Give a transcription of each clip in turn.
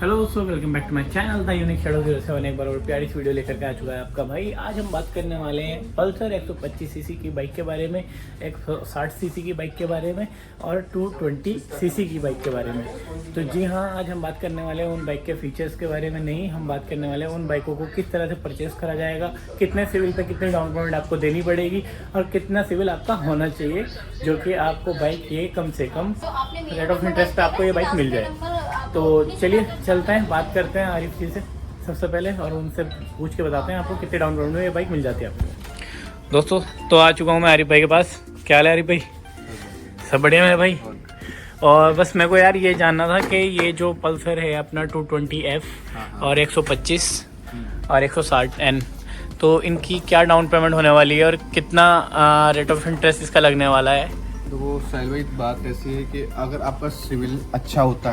Hello दोस्तों, welcome back to my channel the unique shadow 07। एक बार और प्यारी सी वीडियो लेकर के आ चुका है आपका भाई। आज हम बात करने वाले हैं पल्सर 125 सीसी की बाइक के बारे में, 160 सीसी की बाइक के बारे में और 220 सीसी की बाइक के बारे में। तो जी हाँ, आज हम बात करने वाले हैं उन बाइक के फीचर्स के बारे में नहीं, हम बात करने वाले हैं उन बाइकों को किस तरह से परचेस करा जाएगा, कितने सिविल पे कितने डाउन पेमेंट आपको देनी पड़ेगी और कितना सिविल आपका होना चाहिए, जो कि आपको बाइक ये कम से कम रेट ऑफ इंटरेस्ट पे आपको ये बाइक मिल जाए। तो चलिए चलते हैं, बात करते हैं आरिफ जी से सबसे पहले और उनसे पूछ के बताते हैं आपको कितने डाउन पेमेंट में ये बाइक मिल जाती है आपको। दोस्तों तो आ चुका हूँ मैं आरिफ भाई के पास। क्या हाल है आरिफ भाई? सब बढ़िया मेरे भाई। और बस मेरे को यार ये जानना था कि ये जो पल्सर है अपना 220F और 125 और 160N, तो इनकी क्या डाउन पेमेंट होने वाली है और कितना रेट ऑफ इंटरेस्ट इसका लगने वाला है? तो वो साहिल भाई, बात ऐसी है कि अगर आपका सिविल अच्छा होता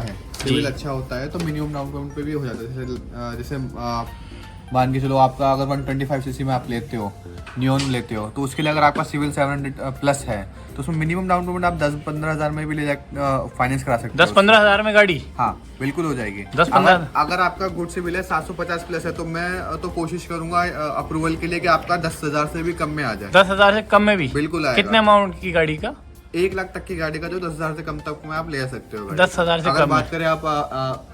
है तो मिनिमम डाउन पेमेंट पे भी हो जाता है। जैसे मान के चलो आपका अगर 125 सीसी में आप लेते हो, नियॉन लेते हो, तो उसके लिए अगर आपका सिविल 700 प्लस है तो उसमें मिनिमम डाउन पेमेंट आप 10-15 हज़ार में भी ले फाइनेंस करा सकते हो। 10-15 हज़ार में गाड़ी? हाँ बिल्कुल हो जाएगी। 10-15 अगर आपका गुड सिविल है 750 प्लस है तो मैं तो कोशिश करूंगा अप्रूवल के लिए कि आपका 10,000 से भी कम में आ जाए। 10,000 से कम में भी बिल्कुल आएगा। कितने अमाउंट की गाड़ी का? 1 लाख तक की गाड़ी का जो 10,000 से कम तक में आप ले सकते हो। 10,000 से अगर कम बात करें आप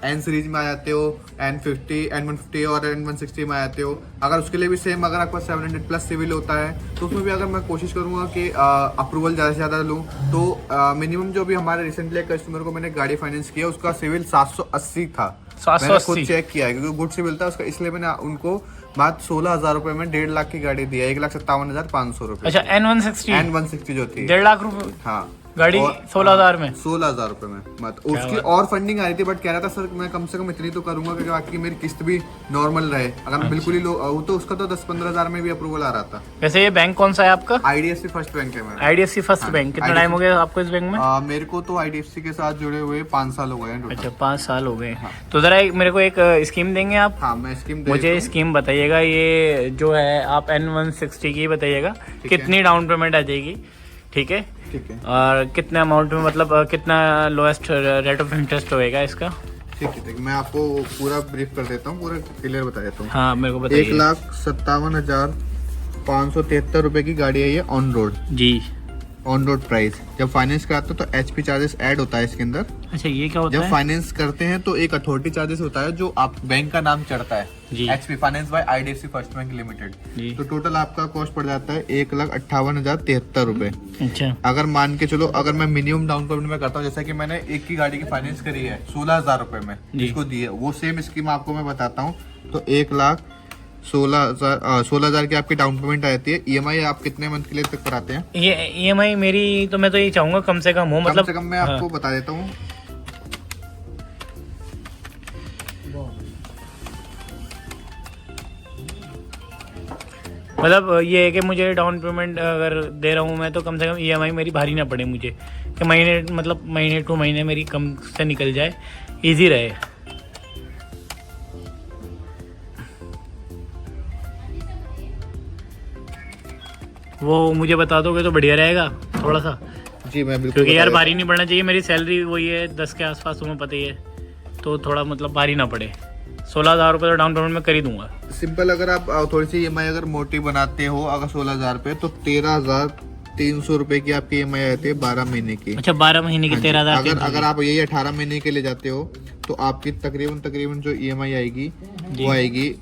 एन सीरीज में आ जाते हो, N50, N150 और N160 में आ जाते हो, अगर उसके लिए भी सेम अगर आपका 700 प्लस सिविल होता है तो उसमें भी अगर मैं कोशिश करूंगा कि अप्रूवल ज़्यादा से ज़्यादा लूँ तो मिनिमम जो भी हमारे रिसेंटली एक कस्टमर को मैंने गाड़ी फाइनेंस किया उसका सिविल 780 था। 780 मैंने खुद चेक किया है क्योंकि गुड सिविल था उसका, इसलिए मैंने उनको बात 16,000 रुपए में 1.5 लाख की गाड़ी दी है, 1,57,500 रुपए। अच्छा, N160 जो थी 1.5 लाख रुपए हाँ गाड़ी 16,000 में? 16,000 रुपए में मत उसकी और फंडिंग आ रही थी, बट कह रहा था सर मैं कम से कम इतनी तो करूंगा कि बाकी मेरी किस्त भी नॉर्मल रहे। अगर मैं बिल्कुल ही लो तो उसका तो 10-15 हज़ार में भी अप्रूवल आ रहा था। वैसे ये बैंक कौन सा है आपका? IDFC फर्स्ट बैंक है मेरा। IDFC first bank. कितना टाइम हो गया आपको इस बैंक में? मेरे को तो IDFC के साथ जुड़े हुए 5 साल हो गए हैं टोटल। अच्छा, 5 साल हो गए। तो जरा मेरे को एक स्कीम देंगे आप? हाँ मैं स्कीम मुझे स्कीम बताइएगा, ये जो है आप N160 की बताइएगा कितनी डाउन पेमेंट आ जाएगी, ठीक है? ठीक है। और कितने अमाउंट में, मतलब कितना लोएस्ट रेट ऑफ इंटरेस्ट होएगा इसका? ठीक है मैं आपको पूरा ब्रीफ कर देता हूँ, पूरा क्लियर बता देता हूँ। हाँ मेरे को बताइए। 1,57,573 रुपए की गाड़ी है ये ऑन रोड जी। On road price. जब फाइनेंस कराते हो तो HP चार्जेस ऐड होता है इसके अंदर। अच्छा, ये क्या होता जब है? फाइनेंस करते हैं तो एक अथॉरिटी चार्जेस होता है जो आप बैंक का नाम चढ़ता है जी। HP finance by IDFC first bank limited. जी। तो टोटल आपका कॉस्ट पड़ जाता है 1,58,073 रुपए। अच्छा, अगर मान के चलो अगर मैं मिनिमम डाउन पेमेंट में करता हूँ, जैसे कि मैंने एक की गाड़ी की फाइनेंस करी है 16,000 रुपए में जिसको दी है, वो सेम स्कीम आपको मैं बताता हूँ। तो 1,16,000 की आपकी डाउन पेमेंट आ जाती है। EMI आप कितने मंथ के लिए तक कराते हैं? ये EMI मेरी तो मैं तो ये चाहूंगा कम से कम हो, मतलब कम से कम मैं आपको बता देता हूँ। मतलब ये है कि मुझे डाउन पेमेंट अगर दे रहा हूँ मैं तो कम से कम EMI मेरी भारी ना पड़े मुझे, कि महीने टू महीने मेरी कम से निकल जाए, इजी रहे। वो मुझे बता दोगे तो बढ़िया रहेगा थोड़ा सा। जी मैं बिल्कुल, क्योंकि यार भारी नहीं पड़ना चाहिए, मेरी सैलरी वही है 10 के आसपास, तुम्हें पता ही है, तो थोड़ा मतलब भारी ना पड़े। 16,000 रुपये तो डाउन पेमेंट में कर ही दूंगा। सिंपल अगर आप थोड़ी सी EMI अगर मोटी बनाते हो, अगर 16,000 पे तो 13,300 रुपए की आपकी EMI आती है 12 महीने की। अच्छा, 12 महीने की 13,000। अगर आप यही 18 महीने के लिए जाते हो तो आपकी तकरीबन जो EMI आएगी वो आएगी,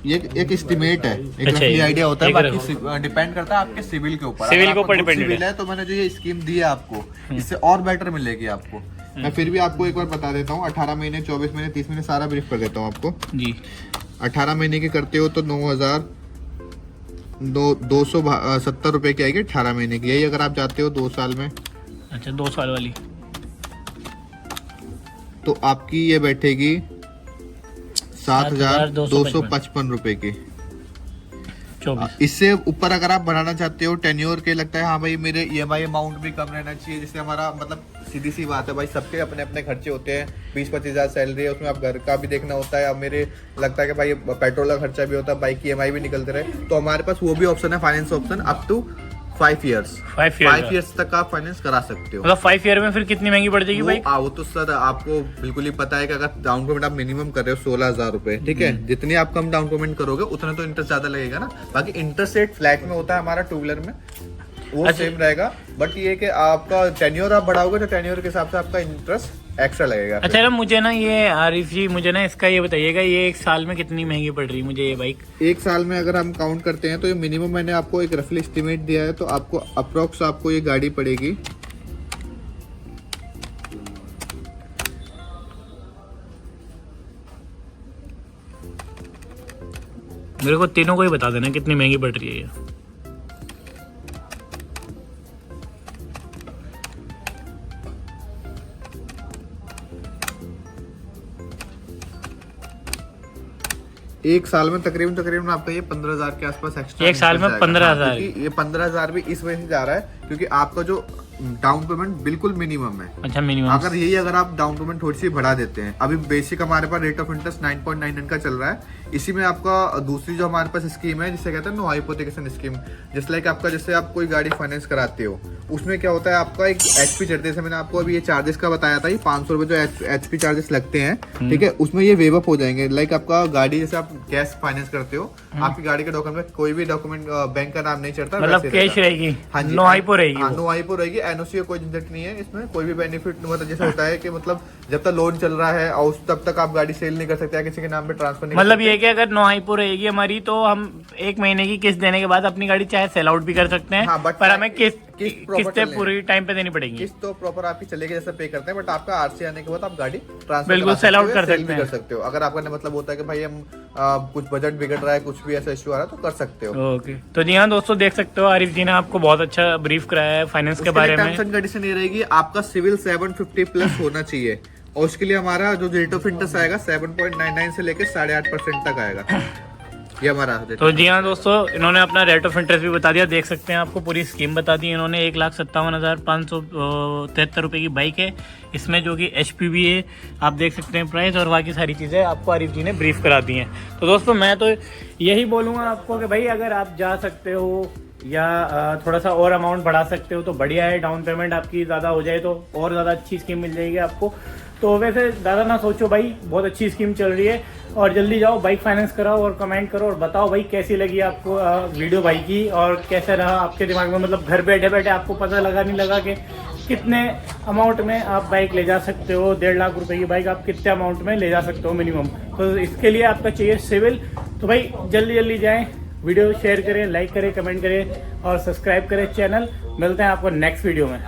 ये एक एस्टिमेट है, एक अच्छा, आइडिया होता है, एक बाकी डिपेंड करता है आपके सिविल के ऊपर। सिविल के ऊपर डिपेंड है तो मैंने जो ये स्कीम दी है आपको, इससे और बेटर मिलेगी आपको। मैं फिर भी आपको एक बार बता देता हूँ। 18 महीने, 24 महीने, 30 महीने सारा ब्रीफ कर देता हूँ आपको जी। 18 महीने के करते हो तो 9,270 रुपए की आएगी 18 महीने की। यही अगर आप जाते हो 2 साल में, अच्छा 2 साल वाली, तो आपकी ये बैठेगी 7,255 रुपए की। 24। इससे ऊपर अगर आप बनाना चाहते हो टेन्योर के, लगता है हाँ भाई मेरे EMI अमाउंट भी कम रहना चाहिए, जिससे हमारा मतलब सीधी सी बात है भाई, सबके अपने अपने खर्चे होते हैं। 20-25 हज़ार सैलरी है, उसमें आप घर का भी देखना होता है। अब मेरे लगता है कि भाई पेट्रोल का खर्चा भी होता है, बाइक की EMI भी निकलते रहे, तो हमारे पास वो भी ऑप्शन है, finance option up to 5 years 5 years तक आप फाइनेंस करा सकते हो। मतलब 5 ईयर में फिर कितनी महंगी पड़ जाएगी बाइक? वो तो सर आपको बिल्कुल ही पता है कि अगर डाउन पेमेंट आप मिनिमम कर रहे हो 16,000 रुपए, ठीक है, जितनी आप कम डाउन पेमेंट करोगे उतना तो इंटरेस्ट ज्यादा लगेगा ना। बाकी इंटरेस्ट रेट फ्लैट में होता है हमारा 2 व्हीलर में, वो सेम रहेगा, बट ये कि आपका टेन्योर आप बढ़ाओगे तो टेन्योर के हिसाब से आपका इंटरेस्ट एक्स्ट्रा लगेगा। अच्छा ना, मुझे ना ये आरिफ जी, मुझे ना इसका ये बताइएगा, ये 1 साल में कितनी महंगी पड़ रही है मुझे ये बाइक? 1 साल में अगर हम काउंट करते हैं तो ये मिनिमम मैंने आपको एक रफली एस्टिमेट दिया है, तो आपको अप्रोक्स आपको ये गाड़ी पड़ेगी मेरे को तीनों को ही बता देना कितनी महंगी पड़ रही है ये। एक साल में तकरीबन आपका ये 15,000 के आसपास एक्स्ट्रा। 1 साल में 15,000? ये 15,000 भी इस वजह से जा रहा है क्योंकि आपका जो डाउन पेमेंट बिल्कुल मिनिमम है। अच्छा, मिनिमम। अगर आप डाउन पेमेंट थोड़ी सी बढ़ा देते हैं, अभी बेसिक हमारे पास रेट ऑफ इंटरेस्ट 9.99 का चल रहा है, इसी में आपका दूसरी जो हमारे पास स्कीम है जिसे कहते हैं नो हाइपोथेकेशन स्कीम, जिस लाइक आपका जैसे आप कोई गाड़ी फाइनेंस कराते हो उसमें क्या होता है आपका एक एचपी चढ़ते हैं, जैसे मैंने आपको अभी ये चार्जेस का बताया था, ये 500 रुपए जो एचपी चार्जेस लगते हैं, ठीक है, उसमें ये वेव अप हो जाएंगे। लाइक आपका गाड़ी जैसे आप कैश फाइनेंस करते हो, आपकी गाड़ी के डॉक्यूमेंट में कोई भी डॉक्यूमेंट बैंक का नाम नहीं चढ़ता, मतलब कैश रहेगी, हाँ जी, नो हाइपो रहेगी, नो हाइपो रहेगी, एनओसी का कोई झंझट नहीं है इसमें, कोई भी बेनिफिट, मतलब जैसे होता है कि मतलब जब तक लोन चल रहा है और तब तक आप गाड़ी सेल नहीं कर सकते या किसी के नाम पे ट्रांसफर नहीं, मतलब ये कि अगर नो हाइपो रहेगी हमारी तो हम 1 महीने की किस्त देने के बाद अपनी गाड़ी चाहे सेल आउट भी कर सकते हैं। हाँ, but पर हमें किस्तें चलने पूरी टाइम पे देनी पड़ेंगी। किस्त तो प्रॉपर आपकी चलेगी जैसे पे करते हैं, बट आपका आरसी आने के बाद आप गाड़ी ट्रांसफर बिल्कुल सेल आउट कर सकते हो। अगर आपका मतलब होता है कि भाई हम कुछ बजट बिगड़ रहा है, कुछ भी ऐसा इश्यू आ रहा है तो कर सकते हो। ओके, तो जी हाँ दोस्तों, देख सकते हो आरिफ जी ने आपको बहुत अच्छा ब्रीफ कराया है फाइनेंस के बारे में। टर्म्स एंड कंडीशन ये रहेगी, आपका सिविल 750 प्लस होना चाहिए और उसके लिए हमारा जो रेट ऑफ इंटरेस्ट आएगा 7.99 से लेकर 8.5% तक आएगा, ये हमारा। तो जी हाँ दोस्तों, इन्होंने अपना रेट ऑफ इंटरेस्ट भी बता दिया, देख सकते हैं, आपको पूरी स्कीम बता दी इन्होंने। 1,57,573 रुपए की बाइक है, इसमें जो कि HPV है, आप देख सकते हैं प्राइस, और बाकी सारी चीज़ें आपको आरिफ जी ने ब्रीफ करा दी हैं। तो दोस्तों मैं तो यही बोलूँगा आपको कि भाई अगर आप जा सकते हो या थोड़ा सा और अमाउंट बढ़ा सकते हो तो बढ़िया है, डाउन पेमेंट आपकी ज़्यादा हो जाए तो और ज़्यादा अच्छी स्कीम मिल जाएगी आपको। तो वैसे ज़्यादा ना सोचो भाई, बहुत अच्छी स्कीम चल रही है, और जल्दी जाओ बाइक फाइनेंस कराओ और कमेंट करो और बताओ भाई कैसी लगी आपको वीडियो बाइक की, और कैसा रहा आपके दिमाग में, मतलब घर बैठे बैठे आपको पता लगा नहीं लगा कि कितने अमाउंट में आप बाइक ले जा सकते हो। 1.5 लाख रुपए की बाइक आप कितने अमाउंट में ले जा सकते हो मिनिमम। तो इसके लिए आपका चाहिए सिविल, तो भाई जल्दी जल्दी जाएँ, वीडियो शेयर करें, लाइक करें, कमेंट करें और सब्सक्राइब करें चैनल। मिलते हैं आपको नेक्स्ट वीडियो में।